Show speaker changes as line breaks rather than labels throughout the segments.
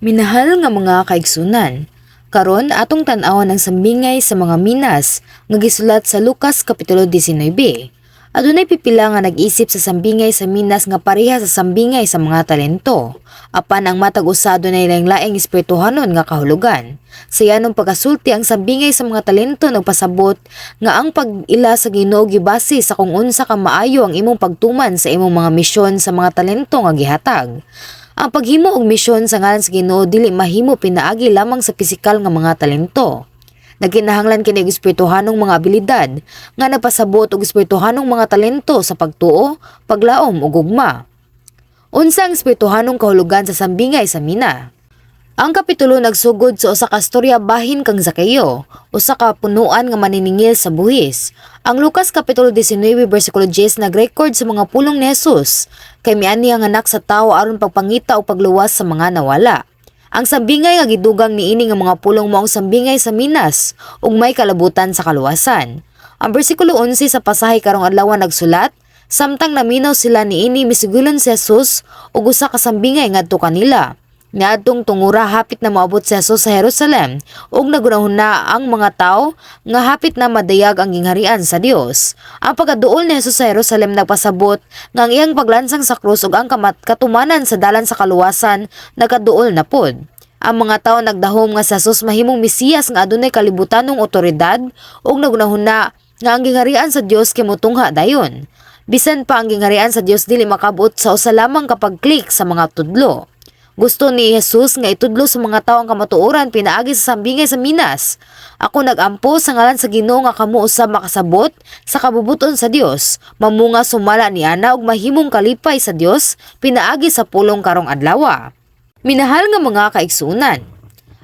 Minahal nga mga kaigsunan, karon atong tan-awon ang sambingay sa mga minas nga gisulat sa Lucas Kapitulo 19. Adunay pipila nga nag-isip sa sambingay sa minas nga pareha sa sambingay sa mga talento. Apan ang matag usa adunay laing-laing espirituhanon nga kahulugan. Sa yanong pagasulti ang sambingay sa mga talento nagpasabot nga ang pag-ila sa Ginoo gibase sa kung unsa ka maayo ang imong pagtuman sa imong mga misyon sa mga talento nga gihatag. Ang paghimo og misyon sa ngalan sa Ginoo dili mahimo pinaagi lamang sa pisikal nga mga talento. Nagkinahanglan kini og espirituhanong mga abilidad nga nagpasabot og espirituhanong mga talento sa pagtuo, paglaom ug gugma. Unsa ang espirituhanong kahulugan sa sambingay sa mina? Ang kapitulo nagsugod sa usa ka storya bahin kang Zakeo, usa ka punuan nga maniningil sa buhis. Ang Lucas Kapitulo 19 versikulo 10 nagrecord sa mga pulong ni Jesus kay miani ang anak sa tawo aron pagpangita o pagluwas sa mga nawala. Ang sambingay nga gidugang niini nga mga pulong mao ang sambingay sa minas ug may kalabutan sa kaluwasan. Ang bersikulo 11 sa pasahe karong adlaw nagsulat, samtang naminaw sila niini misugilon si Jesus ug usa ka sambingay ngadto kanila. Niadtong tungura hapit na maabot si Jesus sa Jerusalem ug nagunahon na ang mga tawo nga hapit na madayag ang gingharian sa Dios. Ang pagkaduol ni Jesus sa Jerusalem nagpasabot nga ang iyang paglansang sa krus ug ang katumanan sa dalan sa kaluwasan nagaduol na pod. Ang mga tawo nagdahom nga si Jesus mahimong Mesiyas nga adunay kalibutanong otoridad ug nagunahon na nga ang gingharian sa Dios kay motungha dayon. Bisan pa ang gingharian sa Dios dili makabot sa usa lamang kapag klik sa mga tudlo. Gusto ni Jesus nga itudlo sa mga tawo ang kamatuoran pinaagi sa sambingay sa minas. Ako nagampo sa ngalan sa Ginoo nga kamo usab makasabot sa kabubuton sa Dios, mamunga sumala ni ana og mahimong kalipay sa Dios pinaagi sa pulong karong adlaw. Minahal nga mga kaigsunan,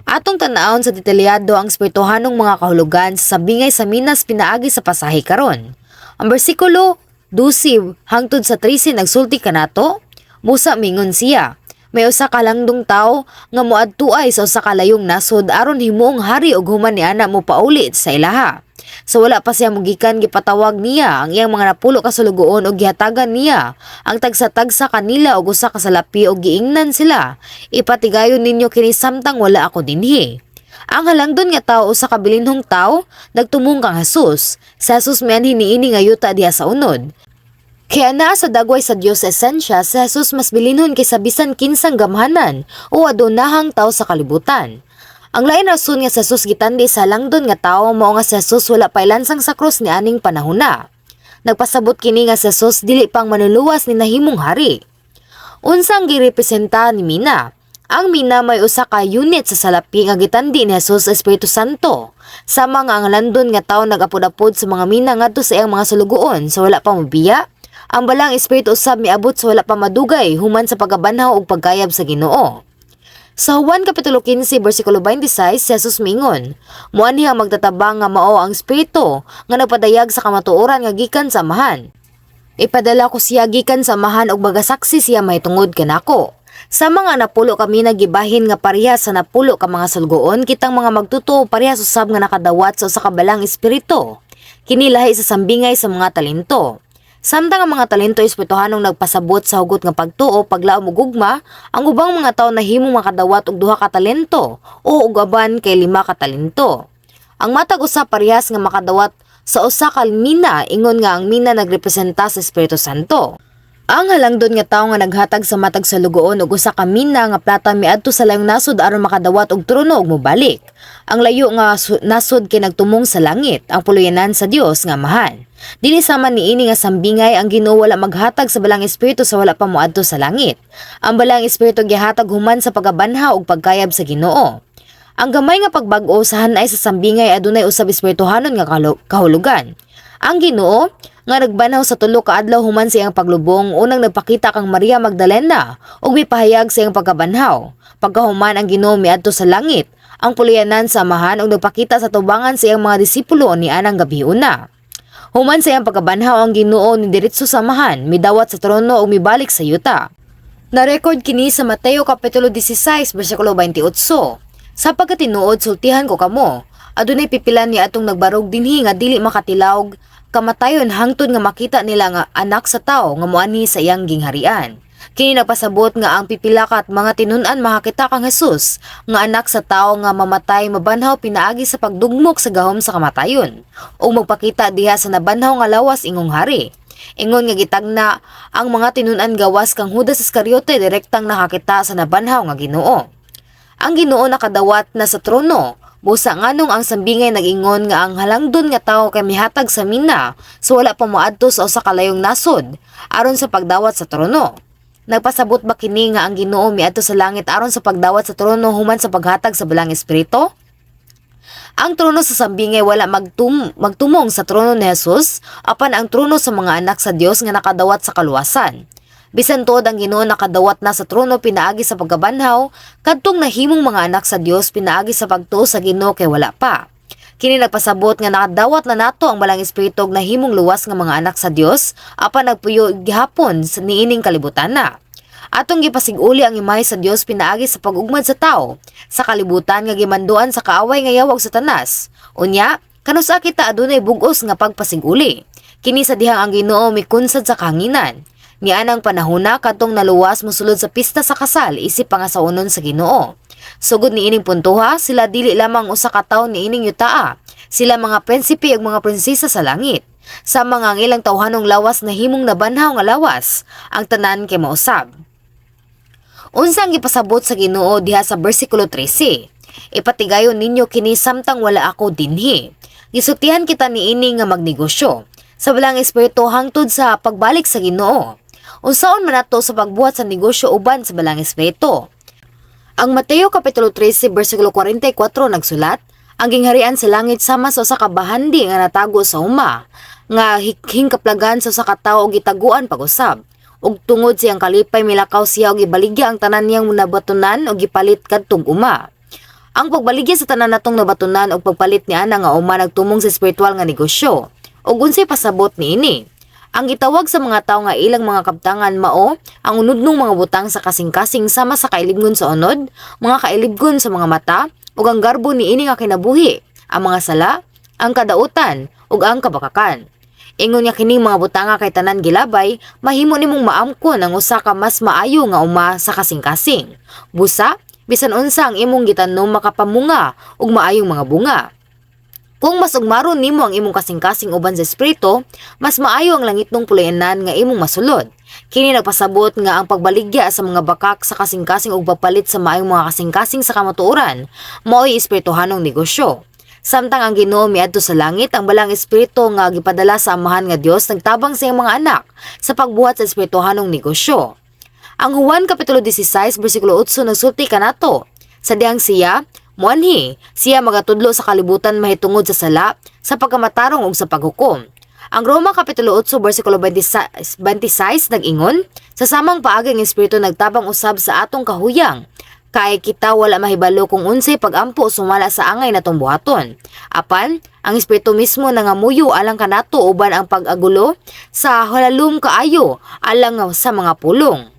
atong tan-awon sa detalyado ang espirituhanong mga kahulugan sa sambingay sa minas pinaagi sa pasahe karon. Ang bersikulo 12 hangtod sa 13 nagsulti kanato, musa mingon siya. May usa ka langdong tawo nga moadtuay sa usa ka layong nasod aron himuong hari ug human ni ana mo pauli sa ilaha. Sa wala pa siya mugikan gipatawag niya ang iyang mga napulo ka sulugoon ug gihatagan niya ang tagsa-tagsa kanila ug usa ka salapi ug giingnan sila. Ipatigayon ninyo kini samtang wala ako dinhi. Ang halangdon nga tawo usa ka bilinhong tawo nagtumong kang Jesus. Sa Jesus mianhi niini nga yuta diha sa unod. Kaya naa sa dagway sa Dios esensya, si Jesus mas bilinhon kaysa bisan kinsang gamhanan o adunahang tao sa kalibutan. Ang lain rason nga si Jesus gitandi sa langdon nga tao mao nga si Jesus wala pa ilansang sa krus ni aning panahona. Nagpasabot kini nga si Jesus dili pang manuluwas ni nahimong hari. Unsang girepresenta ni mina? Ang mina may usa ka unit sa salapi nga gitandi ni Jesus sa Espiritu Santo. Sama nga ang landon nga tao nagapod-apod sa mga mina ngadto sa iyang mga sulugoon sa wala pa mobiya. Ang balang espiritu usab miabot sa wala pa madugay human sa pagabanhaw ug pagkayab sa Ginoo. Sa Juan Kapitulo 15 bersikulo 26, si Jesus mingon, muani ang magtatabang nga mao ang espiritu nga nagpadayag sa kamatuoran nga gikan sa amahan. Ipadala ko siya gikan sa amahan ug magasaksi siya mahitungod kanako. Sa mga napulo kami nagibahin nga pareha sa napulo ka mga sulgoon kitang mga magtuto pareha usab nga nakadawat sa usa ka balang espiritu. Kini lahi sa sambingay sa mga talento. Samtang ang mga talento espirituhanong nagpasabot sa hugot nga pagtuo, paglaom ug gugma, ang ubang mga tawo nahimong makadawat og duha ka talento o ugaban kay 5 ka talento. Ang matag usa parehas nga makadawat sa usa ka mina ingon nga ang mina nagrepresenta sa Espiritu Santo. Ang halangdon nga tawo nga naghatag sa matag sa lugoon ug usa ka mina nga plata miadto sa layong nasod aron makadawat og trono ug mobalik. Ang layo nga nasod kay nagtumong sa langit, ang puluyanan sa Dios nga amahan. Dili sama niini nga sambingay ang Ginoo wala maghatag sa balang espiritu sa wala pa moadto sa langit. Ang balang espiritu gihatag human sa pagabanha ug pagkayab sa Ginoo. Ang gamay nga pagbag-o sa hanay sa sambingay adunay usab espirituhanon nga kahulugan. Ang Ginoo nga nagbanhaw sa tulo ka adlaw human sa iyang paglubong, unang nagpakita kang Maria Magdalena ug mipahayag sa iyang pagkabanhaw. Pagkahuman ang Ginoo miadto sa langit, ang puluyanan sa amahan ug nagpakita sa tubangan sa iyang mga disipulo ni anang gabiuna. Human sa iyang pagkabanhaw ang Ginoo ni diretso sa amahan, midawat sa trono ug mibalik sa yuta. Na-record kini sa Mateo Kapitulo 16 bersikulo 28. Sa pagkatinuod sultihan ko kamo, adunay pipilan ni atong nagbarog dinhi nga dili makatilawg kamatayon hangtod nga makita nila nga anak sa tao nga moanhi sa iyang gingharian. Kini nagpasabot nga ang pipila kat mga tinun-an makakita kang Hesus nga anak sa tao nga mamatay mabanhaw pinaagi sa pagdugmok sa gahom sa kamatayon o magpakita diha sa nabanhaw nga lawas ingong hari. Ingon nga gitagna ang mga tinun-an gawas kang Judas Iscariote direktang nakakita sa nabanhaw nga Ginoo. Ang Ginoo nakadawat na sa trono. Busa nganong ang sambingay nag-ingon nga ang halangdon nga tawo kay mihatag sa mina so wala pa moadto sa usa ka layong nasod aron sa pagdawat sa trono. Nagpasabot ba kini nga ang Ginoo miadto sa langit aron sa pagdawat sa trono human sa paghatag sa balang espiritu? Ang trono sa sambingay wala magtumong sa trono ni Jesus apan ang trono sa mga anak sa Dios nga nakadawat sa kaluwasan. Bisan tuod ang Ginoo nakadawat na sa trono pinaagi sa pagkabanhaw, kadtong nahimong mga anak sa Dios pinaagi sa pagtuo sa Ginoo kay wala pa. Kini nagpasabot nga nakadawat na nato ang balang espiritu nga nahimong luwas nga mga anak sa Dios apan nagpuyo gihapon sa niining kalibutan na. Atong gipasiguli ang imahe sa Dios pinaagi sa pag-ugmad sa tao sa kalibutan nga gimanduan sa kaaway nga yawag Satanas. Unya, kanusa kita adunay bug-os nga pagpasiguli. Kini sa dihang ang Ginoo mikunsad sa kahanginan. Nianang panahona kadtong naluwas mosulod sa pista sa kasal isip pangasaunon sa Ginoo. Sugod ni ining puntuha, sila dili lamang usa ka tawo ni ining yutaa. Sila mga prinsipe ug mga prinsesa sa langit. Sa mga ilang tawhanong lawas na himong nabanhaw nga lawas, ang tanan kay mausab. Unsang gipasabot sa Ginoo diha sa bersikulo 13. Ipatigayon ninyo kini samtang wala ako dinhi. Gisuktihan kita niini nga magnegosyo sa balang espiritu hangtod sa pagbalik sa Ginoo. Unsaon man nato sa pagbuhat sa negosyo uban sa balang espiritu. Ang Mateo kapitulo 13 bersikulo 44 nagsulat, ang gingharian sa langit sama sa usa ka bahandi nga natago sa uma, nga hingkaplagan sa usa ka tawo og gitaguan pag-usab. Ug tungod siyang kalipay milakaw siya og ibaligya ang tanan niyang nabatunan og gipalit kadtong uma. Ang pagbaligya sa tanan natong nabatunan og pagpalit niya nga uma nagtumong sa espiritual nga negosyo. Ug unsay pasabot niini? Ang gitawag sa mga tawo nga ilang mga kabtangan mao ang unudnong mga butang sa kasing-kasing sama sa kailibgon sa unod, mga kailibgon sa mga mata ug ang garbo niini nga kinabuhi, ang mga sala, ang kadautan ug ang kabakakan. Ingon niya kining mga butanga kay tanan gilabay, mahimo nimong maamkon ang usa ka mas maayo nga uma sa kasing-kasing. Busa, bisan unsa ang imong gitanom makapamunga ug maayong mga bunga. Kung mas ugmaron nimo ang imong kasing-kasing uban sa espiritu, mas maayo ang langitnong pulayanan nga imong masulod. Kini nagpasabot nga ang pagbaligya sa mga bakak sa kasing-kasing ug pagpalit sa maayong mga kasing-kasing sa kamatuoran, mao'y espirituhanong negosyo. Samtang ang Ginoo miadto sa langit, ang balang espiritu nga gipadala sa amahan nga Dios nagtabang sa iyang mga anak sa pagbuhat sa espirituhanong negosyo. Ang Juan kapitulo 16 bersikulo 8 nagsulti kanato, sa dihang siya siya magatudlo sa kalibutan mahitungod sa sala, sa pagkamatarong ug sa paghukom. Ang Roma kapitulo 8 bersikulo 26 nag-ingon, sa samang paagi ang espiritu nagtabang usab sa atong kahuyang, kay kita wala mahibalo kung unsay pagampo sumala sa angay natong buhaton. Apan, ang espiritu mismo nangamuyo alang kanato uban ang pag-agulo sa halalum kaayo alang sa mga pulong.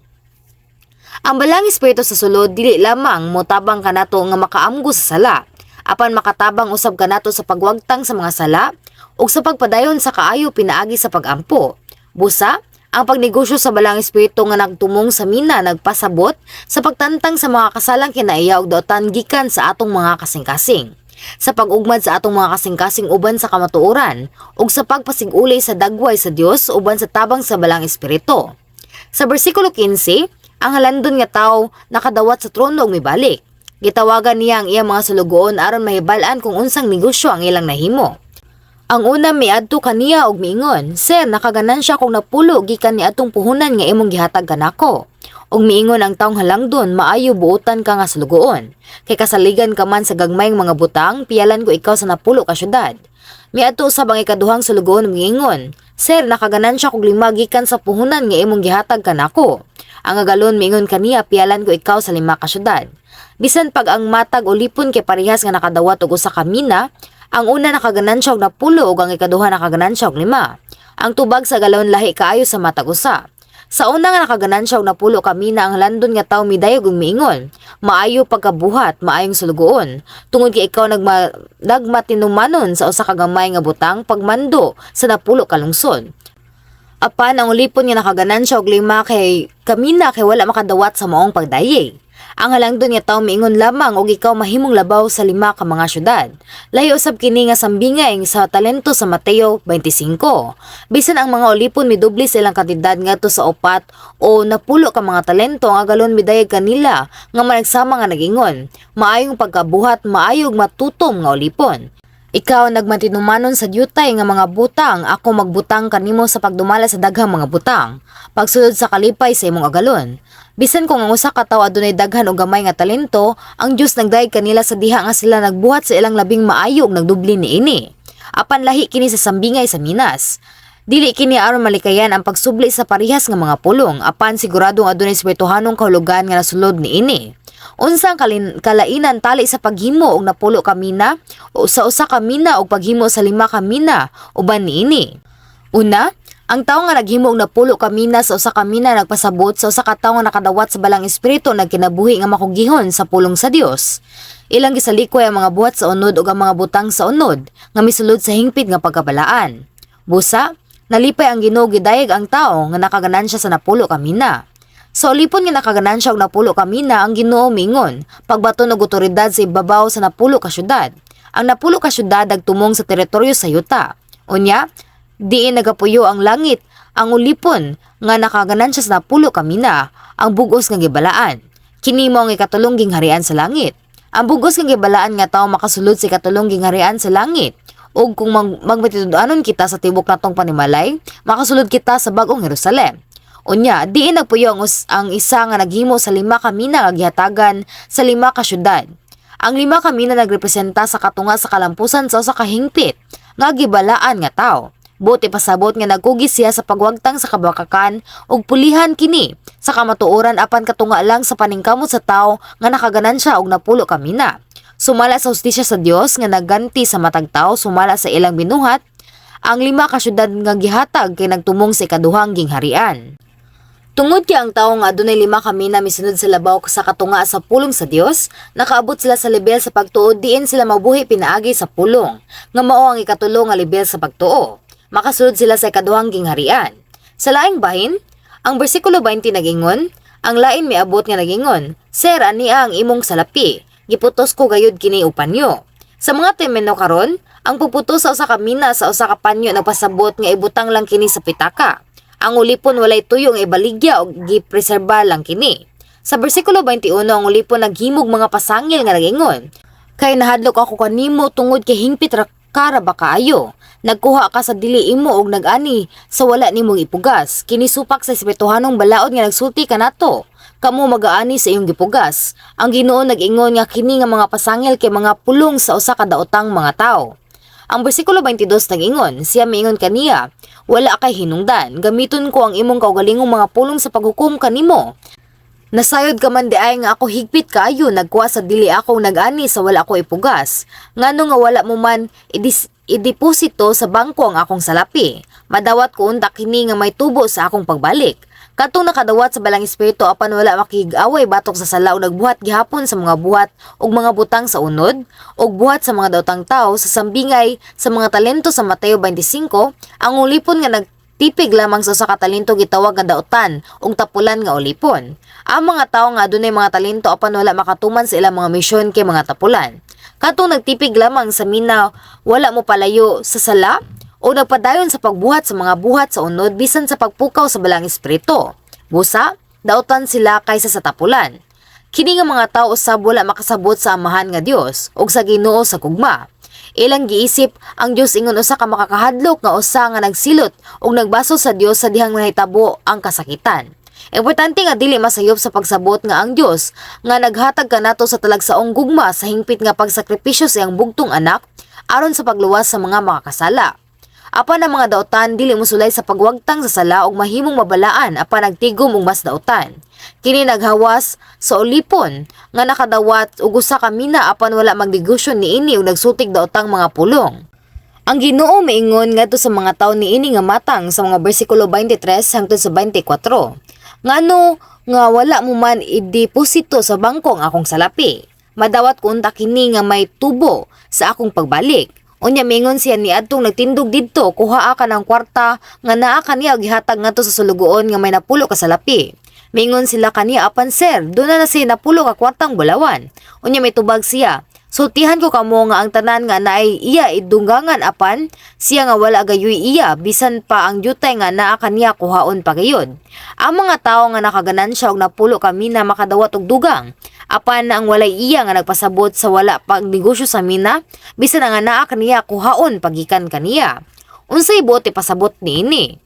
Ang balang espiritu sa sulod dili lamang motabang kanato nga makaamgo sa sala, apan makatabang usab kanato sa pagwagtang sa mga sala ug sa pagpadayon sa kaayo pinaagi sa pagampo. Busa, ang pagnegosyo sa balang espiritu nga nagtumong sa mina nagpasabot sa pagtantang sa mga kasalang kinaiya ug daotan gikan sa atong mga kasing-kasing, sa pag-ugmad sa atong mga kasing-kasing uban sa kamatuoran ug sa pagpasiguli sa dagway sa Dios uban sa tabang sa balang espiritu. Sa bersikulo 15, ang halandon nga tawo nakadawat sa trono ug mibalik. Gitawagan niya ang iyang mga sulugoon aron mahibal-an kung unsang negosyo ang ilang nahimo. Ang una miadto kaniya og miingon, "Sir, nakaganansya kong napulo gikan ni atong puhunan nga imong gihatag kanako." Og miingon ang taong halangdon, "Maayo buotan ka nga sulugoon. Kay kasaligan ka man sa gagmayng mga butang, piyalan ko ikaw sa napulo ka syudad." Miadto usab ang ikaduhang sulugoon miingon, "Sir, nakaganansya kog 5 gikan sa puhunan nga imong gihatag kanako." Ang agalon miingon kaniya, "Piyalan ko ikaw sa 5 ka syudad." Bisan pag ang matag o lipon kay parehas nga nakadawat og usa ka mina, ang una nakaganansya og 10 ug ang ikaduha nakaganansya og 5. Ang tubag sa galon lahi kaayo sa matag usa. Sa una nga nakaganansya og 10 ka mina, ang landon nga tawo midayog og miingon, "Maayo pagkabuhat, maayong sulugoon. Tungod kay ikaw nagmatinumanon sa usa ka gamay nga butang pagmando sa 10 ka lungsod." Apan ang ulipon nga nakaganansya og 5 kay kamina kay wala makadawat sa maong pagdayeg. Ang halangdon nga tawo miingon lamang og ikaw mahimong labaw sa 5 ka mga syudad. Layo usab kini nga sambingay sa talento sa Mateo 25. Bisan ang mga ulipon midubli silang kantidad ngadto sa 4 o 10 ka mga talento nga galon midayeg kanila nga managsama nga nagingon. Maayong pagkabuhat, maayog matutom nga ulipon. Ikaw nagmatinumanon sa diyutay nga mga butang, ako magbutang kanimo sa pagdumala sa daghang mga butang. Pagsulod sa kalipay sa imong agalon. Bisan kung ang usa ka tawo adunay daghan o gamay nga talento, ang Dios nagdayeg kanila sa diha nga sila nagbuhat sa ilang labing maayog nagdubli niini. Apan lahi kini sa sambingay sa Minas. Dili kini aron malikayan ang pagsubli sa parehas nga mga pulong, apan siguradong adunay espirituhanong kahulugan nga nasulod niini. Unsang kalainan tali sa paghimo og 10 ka mina o sa usa ka mina og paghimo sa 5 ka mina uban niini. Una, ang tawo nga naghimo og 10 ka mina sa usa ka mina nagpasabot sa usa ka tawo nga nakadawat sa balang espiritu nagkinabuhi nga makugihon sa pulong sa Dios. Ilang gisalikoy ang mga buhat sa unod ug ang mga butang sa unod nga misulod sa hingpit nga pagkabalaan. Busa, nalipay ang Ginoo gidayeg ang tawo nga nakaganansya sa 10 ka mina. Sa ulipon nga nakaganansya og 10 ka mina ang Ginoo mingon, pagbaton og otoridad sa ibabaw sa 10 ka syudad. Ang 10 ka syudad nagtumong sa teritoryo sa yuta. Unya, diin nagapuyo ang langit, ang ulipon nga nakaganansya sa 10 ka mina, ang bugos nga gibalaan. Kini mao ang ikatulong gingharian sa langit. Ang bugos nga gibalaan nga tawo makasulod sa ikatulong gingharian sa langit. Ug kung magmatitud-anon kita sa tibok natong panimalay, makasulod kita sa bag-ong Jerusalem. Unya, diin nagpuyo ang isa nga naghimo sa 5 ka mina nga gihatagan sa 5 ka syudad. Ang 5 ka mina nagrepresenta sa katunga sa kalampusan sa usa ka hingpit nga gibalaan nga tawo. Buti pasabot nga nagkugis siya sa pagwagtang sa kabakakan ug pulihan kini sa kamatuoran apan katunga lang sa paningkamot sa tawo nga nakaganansya og 10 ka mina. Sumala sa hustisya sa Dios nga nagganti sa matag tawo sumala sa ilang binuhat, ang 5 ka syudad nga gihatag kay nagtumong sa ikaduhang gingharian. Tungod kay ang tawo nga adunay 5 ka mina misunod sa labaw sa katunga sa pulong sa Dios, nakaabot sila sa lebel sa pagtuo diin sila mabuhi pinaagi sa pulong, nga mao ang ikatulo nga lebel sa pagtuo. Makasulod sila sa ikaduhang gingharian. Sa laing bahin, ang bersikulo 20 nagingon, ang lain miabot nga nagingon, Sir, ania ang imong salapi, giputos ko gayud kini upanyo. Sa mga termino karon, ang puputos sa usa ka mina sa usa ka panyo nagpasabot nga ibutang lang kini sa pitaka. Ang ulipon walay tuyo nga ibaligya o gipreserba lang kini. Sa bersikulo 21 ang ulipon naghimog mga pasangil nga nagingon, kay nahadlok ako kanimo tungod kay hingpit ra kara ba kaayo. Nagkuha ka sa dili imo og nag-ani sa wala nimong ipugas. Kini supak sa espirituhanong balaod nga nagsulti kanato. Kamo mag-aani sa iyong gipugas. Ang Ginoo nag-ingon nga kini nga mga pasangil kay mga pulong sa usa ka daotang mga tawo. Ang bersikulo 22 nag-ingon, siya miingon kaniya, wala kay hinungdan, gamiton ko ang imong kaugalingong mga pulong sa paghukom kanimo. Nasayod ka man di ay nga ako higpit kaayo, nagkuha sa dili akong nag-ani sa wala ko ipugas. Ngano nga wala mo man ideposito sa bangko ang akong salapi. Madawat ko unta kini nga may tubo sa akong pagbalik. Katong nakadawat sa balang espiritu apan wala makig-away batok sa sala o nagbuhat gihapon sa mga buhat ug mga butang sa unod ug buhat sa mga daotang tao sa sambingay sa mga talento sa Mateo 25, ang ulipon nga nagtipig lamang sa usa ka talento gitawag nga daotan ug tapulan nga ulipon. Ang mga tawo nga adunay mga talento apan wala makatuman sa ilang mga misyon kay mga tapulan. Katong nagtipig lamang sa mina wala mo palayo sa sala o nagpadayon sa pagbuhat sa mga buhat sa unod bisan sa pagpukaw sa balang espiritu. Busa, daotan sila kaysa sa tapulan. Kini nga mga tao usab wala makasabot sa amahan nga Dios ug sa Ginoo sa gugma. Ilang giisip ang Dios ingon usa ka makakahadlok nga usa nga nagsilot ug nagbaso sa Dios sa dihang nahitabo ang kasakitan. Importante nga dili masayop sa pagsabot nga ang Dios nga naghatag kanato sa talagsaong gugma sa hingpit nga pagsakripisyo sa iyang bugtong anak aron sa pagluwas sa mga makakasala. Apan ang mga daotan dili mosulay sa pagwagtang sa sala ug mahimong mabalaan apan nagtigom og mas daotan. Kini naghawas sa ulipon nga nakadawat og usa ka mina apan wala magnegosyo niini ug nagsutig daotang mga pulong. Ang Ginoo miingon ngadto sa mga tawo niini nga matang sa mga bersikulo 23 hangtod sa 24. Ngano nga wala mo man ideposito sa bangko ang akong salapi. Madawat ko unta kini nga may tubo sa akong pagbalik. Unya mingon siya ni adtong nagtindog didto, kuhaa ka ng kwarta nga naa kaniya og gihatag ngadto sa sulugoon nga may napulo ka salapi. Mingon sila kaniya, apan sir, doon na siya napulo ka kwartang bulawan. Unya may tubag siya, sultihan ko kamo nga ang tanan nga naay iya idunggangan apan siya nga wala gayoy iya bisan pa ang jutay nga naa kaniya kuhaon pa gayod. Ang mga tawo nga nakaganansya og napulo ka mina makadawat og dugang. Apan ang walay iya nga nagpasabot sa wala pag negosyo sa mina bisan nga naa kaniya kuhaon pagikan kaniya. Unsay bote pasabot niini?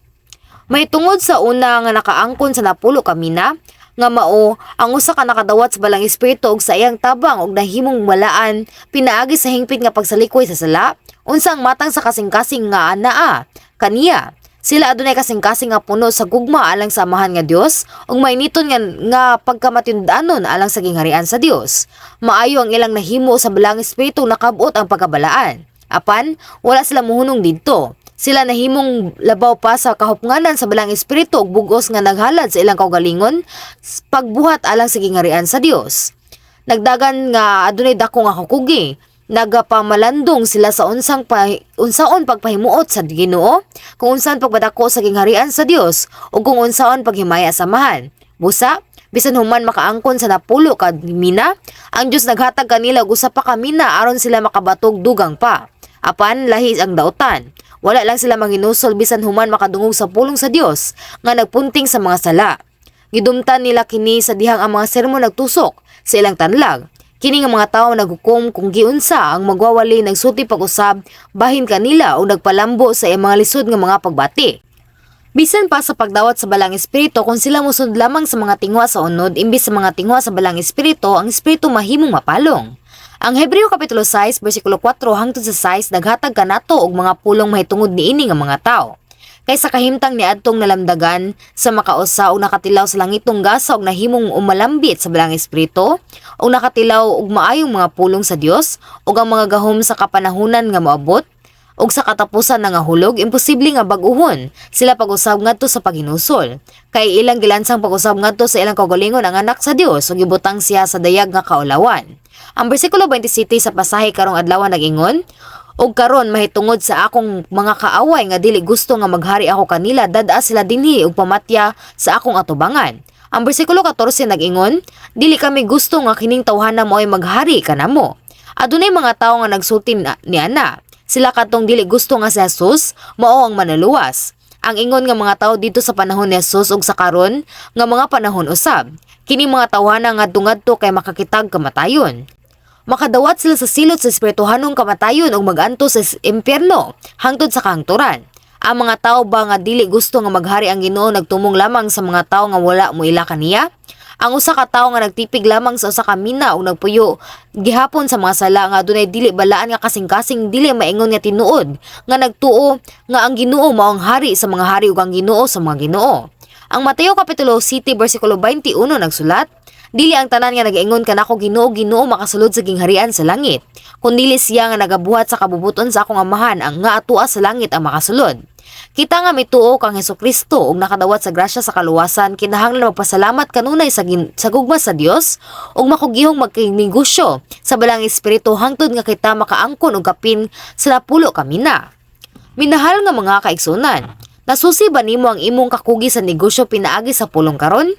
May tungod sa una nga nakaangkon sa napulo ka mina nga mao ang usa ka nakadawat sa balang espiritu og sa iyang tabang og nahimong malaan pinaagi sa hingpit nga pagsalikoy sa sala unsang matang sa kasing-kasing nga anaa kaniya sila adunay kasing-kasing nga puno sa gugma alang sa amahan nga Dios ug mainiton nga pagkamatindanon alang sa gingharian sa Dios. Maayo ang ilang nahimo sa balang espiritu nakabot ang pagkabalaan apan wala sila mohunong didto. Sila nahimong labaw pa sa kahupnganan sa balang espiritu ug bugos nga naghalad sa ilang kaugalingon pagbuhat alang sa gingharian sa Dios. Nagdagan nga adunay dako nga kukugi, nagapamalandong sila sa unsaon pagpahimuot sa Ginoo, kung unsaon pagpadako sa gingharian sa Dios ug kung unsaon paghimaya sa samahan. Busa, bisan human makaangkon sa napulo ka mina, ang Dios naghatag kanila og usa pa ka mina aron sila makabatog dugang pa. Apan lahi ang dautan. Wala lang sila manginusol bisan human makadungog sa pulong sa Dios nga nagpunting sa mga sala. Gidumtan nila kini sa dihang ang mga sermon nagtusok sa ilang tanlag. Kini nga mga tawo naghukom kung giunsa ang magwawali nagsulti pag-usab bahin kanila o nagpalambo sa iyang mga lisod nga mga pagbati. Bisan pa sa pagdawat sa balang espiritu kung sila musud lamang sa mga tingwa sa unod imbis sa mga tingwa sa balang espiritu, ang espiritu mahimong mapalong. Ang Hebreo Kapitulo 6, versikulo 4 hangtod sa 6 naghatag kanato og mga pulong mahitungod niini nga mga tawo. Kaysa kahimtang ni adtong nalamdagan sa makausa og nakatilaw sa langitong gasa og nahimong umalambit sa balang espiritu og nakatilaw og maayong mga pulong sa Dios ug ang mga gahom sa kapanahunan nga moabot ug sa katapusan na nga hulog, imposible nga bag-uhon sila pag-usab ngadto sa paghinusol. Kay ilang gilansang pag-usab ngadto sa ilang kaugalingon ang anak sa Dios ug gibutang siya sa dayag nga kaulawan. Ang bersikulo 27 sa pasahe karong adlaw nag-ingon, "Og karon mahitungod sa akong mga kaaway nga dili gusto nga maghari ako kanila, dada sila dinhi og pamatya sa akong atubangan." Ang bersikulo 14 nag-ingon, "Dili kami gusto nga kining tawhana mo'y maghari kanamo." Adunay mga tawo nga nagsulti niana. Sila katong dili gusto nga si Jesus mao ang manuluwas. Ang ingon nga mga tawo dito sa panahon ni Jesus ug sa karon nga mga panahon usab. Kini mga tawhana nga ngadto kay makakitag kamatayon. Makadawat sila sa silot sa espirituhanong kamatayon ug maganto sa impyerno hangtod sa kahangturan. Ang mga tawo ba nga dili gusto nga maghari ang Ginoo nagtumong lamang sa mga tawo nga wala moila kaniya? Ang usa ka tawo nga nagtipig lamang sa usa ka mina ug nagpuyo gihapon sa mga sala nga adunay dili balaan nga kasing-kasing dili maingon nga tinuod nga nagtuo nga ang Ginoo mao ang hari sa mga hari ug ang Ginoo sa mga Ginoo. Ang Mateo Kapitulo 7 versikulo 21 nagsulat, "Dili ang tanan nga nag-ingon kanako Ginoo, Ginoo makasulod sa gingharian sa langit, kundi siya nga nagabuhat sa kabubuton sa akong amahan ang nga atua sa langit ang makasulod." Kita nga mituo kang Hesukristo ug nakadawat sa grasya sa kaluwasan, kinahanglan magpasalamat kanunay sa gugma sa Dios ug makugihong magkinegosyo sa balang espiritu hangtod nga kita makaangkon og kapin sa napulo ka mina. Minahal nga mga kaigsunan, nasusi ba nimo ang imong kakugi sa negosyo pinaagi sa pulong karon?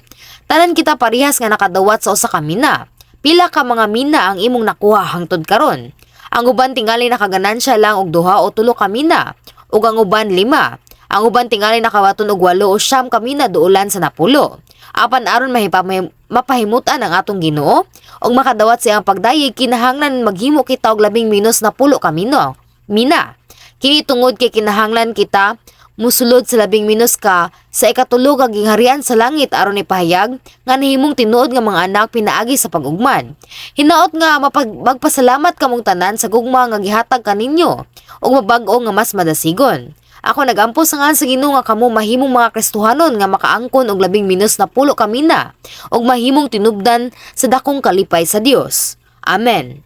Tanan kita parehas nga nakadawat sa usa ka mina. Pila ka mga mina ang imong nakuha hangtod karon? Ang uban tingali nakaganansya lang og 2 o 3 ka mina, ug ang uban 5. Ang uban tingali nakawaton og 8 o 9 ka mina duulan sa napulo. Apan aron mapahimutan ang atong Ginoo ug makadawat sa iyang pagdayeg, kinahanglan maghimo kita og labing menos na 10 ka mina. Kini tungod kay kinahanglan kita musulod sa labing menos ka sa ikatulo ka gingharian sa langit aron ipahayag nga nahimong tinuod nga mga anak pinaagi sa pag-ugman. Hinaot nga magpasalamat kamong tanan sa gugma nga gihatag kaninyo ug mabag-o nga mas madasigon. Ako nagampo sa ngan sa Ginoo nga kamo mahimong mga Kristohanon nga makaangkon og labing menos na 10 ka mina ug mahimong tinubdan sa dakong kalipay sa Dios. Amen.